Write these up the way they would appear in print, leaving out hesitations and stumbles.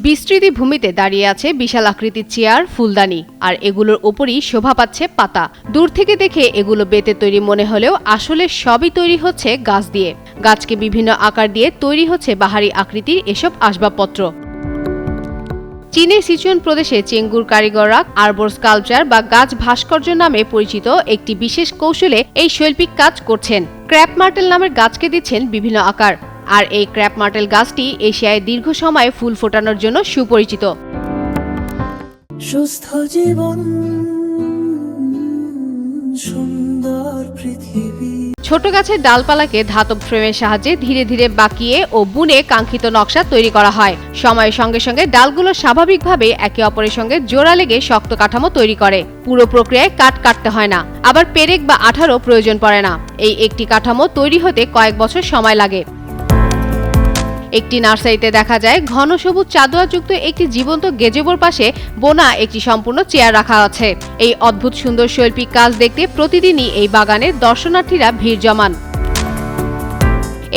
বিস্তৃতি ভূমিতে দাঁড়িয়ে আছে বিশাল আকৃতির চেয়ার, ফুলদানি, আর এগুলোর উপরই শোভা পাচ্ছে পাতা। দূর থেকে দেখে এগুলো বেতের তৈরি মনে হলেও আসলে সবই তৈরি হচ্ছে গাছ দিয়ে। গাছকে বিভিন্ন আকার দিয়ে তৈরি হচ্ছে বাহারি আকৃতির এসব আসবাবপত্র। চীনের সিচুয়ান প্রদেশে চেঙ্গুর কারিগররা আর্বর স্কাল্পচার বা গাছ ভাস্কর্য নামে পরিচিত একটি বিশেষ কৌশলে এই শৈল্পিক কাজ করছেন। ক্র্যাপ মার্টেল নামের গাছকে দিচ্ছেন বিভিন্ন আকার, আর এই ক্র্যাপ মার্টেল গাছটি এশিয়ায় দীর্ঘ সময় ফুল ফোটানোর জন্য সুপরিচিত। সুস্থ জীবন, সুন্দর পৃথিবী। ছোট গাছের ডালপালাকে ধাতব ফ্রেমের সাহায্যে ধীরে ধীরে বাঁকিয়ে ও বুনে কাঙ্ক্ষিত নকশা তৈরি করা হয়। সময়ের সঙ্গে সঙ্গে ডালগুলো স্বাভাবিকভাবে একে অপরের সঙ্গে জোড়া লেগে শক্ত কাঠামো তৈরি করে। পুরো প্রক্রিয়ায় কাঠ কাটতে হয় না, আবার পেরেক বা আঠারও প্রয়োজন পড়ে না। এই একটি কাঠামো তৈরি হতে কয়েক বছর সময় লাগে। একটি নার্সারিতে দেখা যায় ঘন সবুজ চাদোয়াযুক্ত একটি জীবন্ত গেজেবোর পাশে বোনা একটি সম্পূর্ণ চেয়ার রাখা আছে। এই অদ্ভুত সুন্দর শৈল্পিক কাজ দেখতে প্রতিদিনই এই বাগানে দর্শনার্থীরা ভিড় জমান।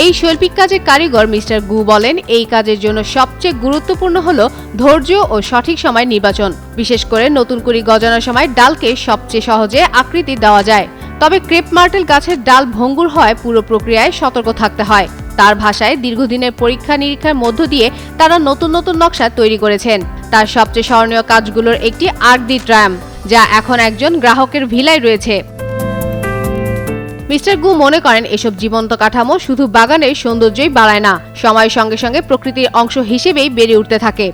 এই শৈল্পিক কাজের কারিগর মিস্টার গু বলেন, এই কাজের জন্য সবচেয়ে গুরুত্বপূর্ণ হলো ধৈর্য ও সঠিক সময় নির্বাচন। বিশেষ করে নতুন কুড়ি গজানোর সময় ডালকে সবচেয়ে সহজে আকৃতি দেওয়া যায়। তবে ক্রেপ মার্টেল গাছের ডাল ভঙ্গুর হয় পুরো প্রক্রিয়ায় সতর্ক থাকতে হয়। তার ভাষায় দীর্ঘদিনের পরীক্ষা নিরীক্ষার মধ্য দিয়ে তারা নতুন নতুন নকশা তৈরি করেছেন। তার সবচেয়ে স্মরণীয় কাজগুলোর একটি আর্ক দি ট্রায়াম, যা এখন একজন গ্রাহকের ভিলায় রয়েছে। মিস্টার গু মনে করেন এসব জীবন্ত কাঠামো শুধু বাগানের সৌন্দর্যই বাড়ায় না, সময়ের সঙ্গে সঙ্গে প্রকৃতির অংশ হিসেবেই বেড়ে উঠতে থাকে।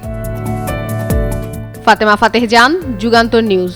ফাতেমা ফাতেহ জান, যুগান্তর নিউজ।